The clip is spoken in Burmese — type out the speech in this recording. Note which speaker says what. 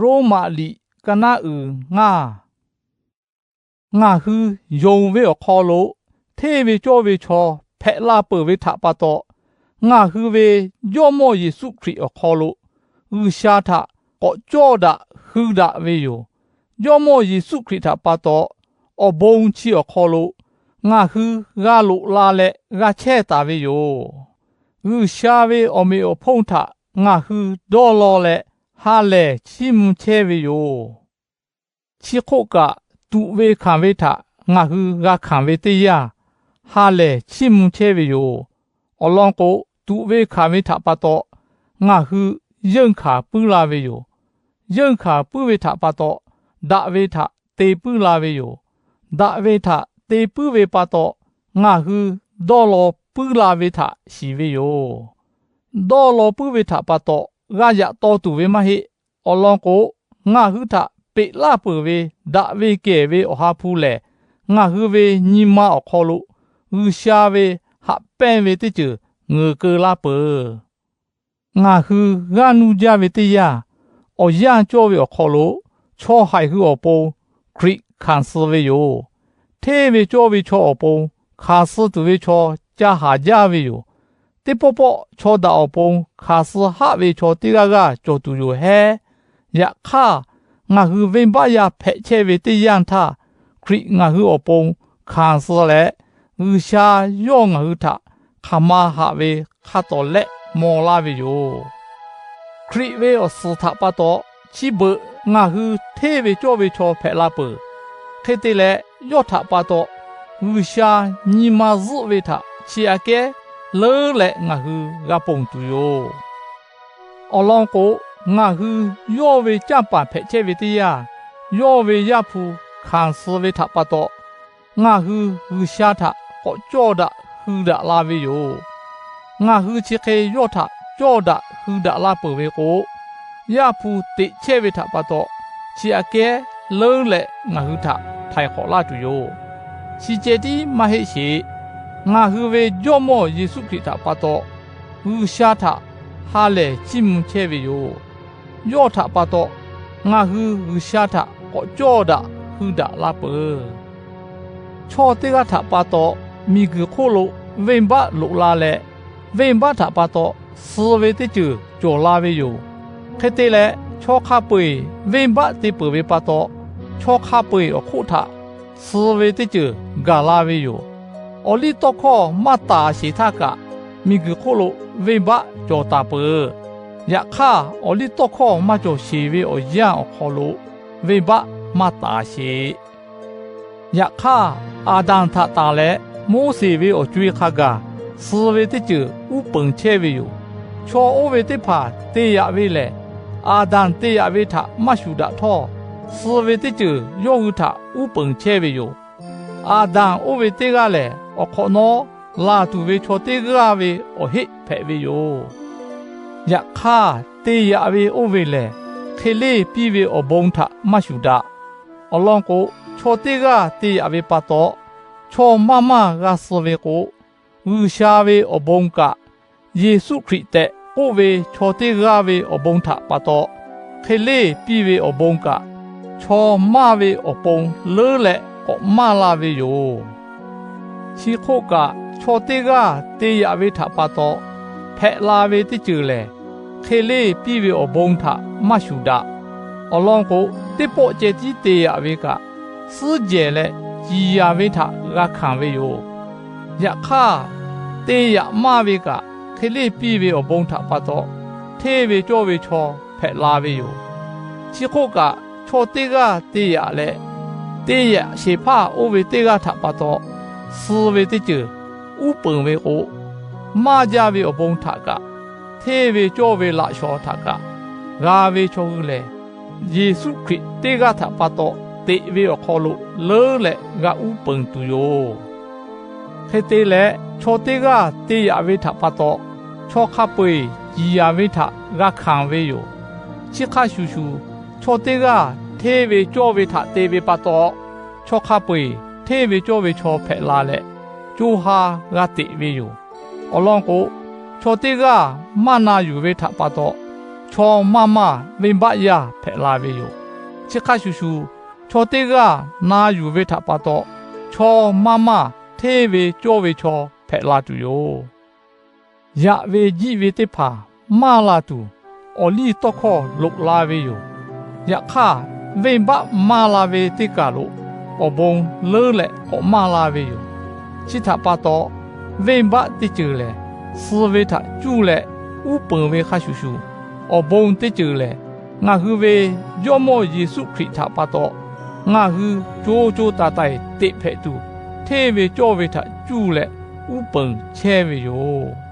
Speaker 1: ရိုးမာလီကနာငါဟူယုံဝေခေါ်လို့ထေဝေကြောဝေချောဖက်လာပဝေထပါတော့ငါဟူဝေယောမောယေစုခရစ်ခေါ်လို့ဥရှာထကောကြောဒဟူဒဝေယောမောယေစုခရစ်ထပါတော့အဘုံချီခေါ်လို့ငါဟူဂါလို့လာလေဂါချဲတာဝေဥရှာဝေအမေအဖုံးထငါဟူဒေါ်လောလေဟာလေချီမချဲဝေချီခိုကတူဝေခံဝေထငါဟူဂါခံဝေတရဟာလေချီမချဲဝေအလောင်းကိုတူဝေခံဝေထပါတော့ငါဟူရင်ခါပူလာဝေရင်ခါပူဝေထပါတော့ဒါဝေထတေပူလာဝေဒါဝေထတေပူဝေပါတော့ငါဟူဒေါ်လောပူလာဝေထရှိဝေဒေါ်လောပူဝေထပါတော့ဂါရတော်တူဝေမဟိအလောင်းကိုငါဟူထပေလာပူဝေဒါဝေကဲဝေအဟာဖူးလေငါဟူဝေညီမအခေါ်လို့ဥရှာဝေဟပဲဝေတိကျငေကလာပငါဟူဂါနူကြဝေတရအရန်ကြောဝေခေါ်လို့ချောဟိုင်ဟူအပုံခရိခန်ဆဝေထေဝေကြောဝေချောအပုံခါဆတူဝေချောကြာဟာကြဝေတေပပချောဒါအပုံခါဆဟဝေချောတိကကြောတူဟဲယခါငါဟူဝင်ပယဖဲချေဝေတရန်ထခရိငါဟူအပုံခန်ဆလေဥရှာယောငါဟူထခမဟာဝေခတ်တော်လက်မောလာဝေခရိဝေအစထပါတော့ချိဘငါဟူထေဝေကြောဝေချောဖဲလာပခေတေလေယောထပါတော့ဥရှာညီမဇုဝေထချီအကဲလဲလေငါဟူဂပုံတူအလောင်းကိုငါဟူယောဝေကြပါဖဲချေဝေတရယောဝေရဖူခံစဝေထပါတော့ငါဟူရှာထကောကြောဒဟူဒလာဝေငါဟူချီခေယောထကြောဒဟူဒလာပဝေကိုရဖူတိချေဝေထပါတော့ချီအကဲလဲလေငါဟူထထိုင်ခေါ်လာတူချီကျတီမဟိရှိငါဟူဝေကြောမောယေစုခရစ်တာပါတော့ဟူရှာထဟာလေချီမချဲဝေယောထပါတော့ငါဟူရှာထကောကြောဒဟူဒလာပချောတေကထပါတော့မိဂခိုလိုဝိမ္ဘလိုလာလေဝိမ္ဘထပါတော့စဝေတိကျကြောလာဝေခေတေလေချောခပွေဝိမ္ဘတိပဝေပါတော့ချောခပွေအခုထစဝေတိကျဂါလာဝေအလီတော့ခောမတာရှိထကမိဂခိုလိုဝိမ္ဘကြောတာပယခါအလီတော့ခောမကြောရှိဝေအရန်ခေါ်လို့ဝိမ္ဘမတာရှိယခါအာဒန်ထတာလေမိုးစီဝေအကျွေးခကစဝေတိကျဥပုံချဲဝေချောအဝေတိဖာတေယဝေလေအာဒန်တေယဝေထမရှုဒထောစဝေတိကျယောဟုထဥပုံချဲဝေအာဒန်အဝေတေကလေအခနောလာတူဝေချောတေကဝေအဟိဖဲဝေယခါတေယဝေအဝေလေခေလေပြဝေအဘုံထမရှုဒအလောင်းကိုချောတေကတေယဝေပါတော့ချောမမကစဝေကိုဥရှာဝေအဘုံကယေစုခရစ်တဲ့ကိုဝေချောတေကဝေအဘုံထပါတော့ခေလေပြဝေအဘုံကချောမဝေအပုံလဲလေကောမလာဝေချီခိုကချောတေကတေယဝေထပါတော့ဖဲလာဝေတိကျလေခေလေပြဝေအဘုံထမရှုဒအလောင်းကိုတိပိုကျတိတေယဝေကစူးကျဲလေជីယဝေထရခံဝေယခါတေယမဝေကခေလေပြဝေအဘုံထပါတော့ထေဝေကြောဝေချောဖဲလာဝေချီခိုကချောတေကတေယလေတေယရှေဖာအိုဝေတေကထပါတော့စဝေတိကျဥပုံဝေကိုမကြဝေအဘုံထကထေဝေကြောဝေလာချောထကဂါဝေချောလေယေစုခရစ်တေကထပါတော့တေဝေခေါ်လို့လဲလေငါဥပုံတူခေတေလေချောတေကတေယဝေထပါတော့ချောခပွေជីယဝေထဂါခံဝေချီခါရှူရှူချောတေကထေဝေကြောဝေထတေဝေပါတော့ချောခပွေထေဝေကြောဝေချောဖဲလာလေကျူဟာဂါတေဝေအလောင်းကိုချောတေကမနာယူဝေထပါတော့ချ ချောမမဝိမ္ဘယာဖက်လာဝေယောချစ်ခါရှူရှူချောတေကနာယူဝေထပါတော့ချောမမသေးဝေကြောဝေချောဖက်လာတူယောယဝေကြည့်ဝေတိဖာမာလာတူအော်လီတော့ခေါ်လုတ်လာဝေယောယခဝိမ္ဘမာလာဝေတိကလို့အဘုံလဲလက်ဟောမာလာဝေယောချစ်ထပါတော့ဝိမ္ဘတိကျလေစဝေထကျူလေဥပံဝေခါရှူရှူအဘုံတိကျလေငါဟူဝေယောမောယေစုခရစ်ထပါတော့ငါဟူဂျိုးဂျိုးတာတိုင်တိဖဲ့တူသေးဝေကြောဝေထကျူလေဥပံချဲဝေယော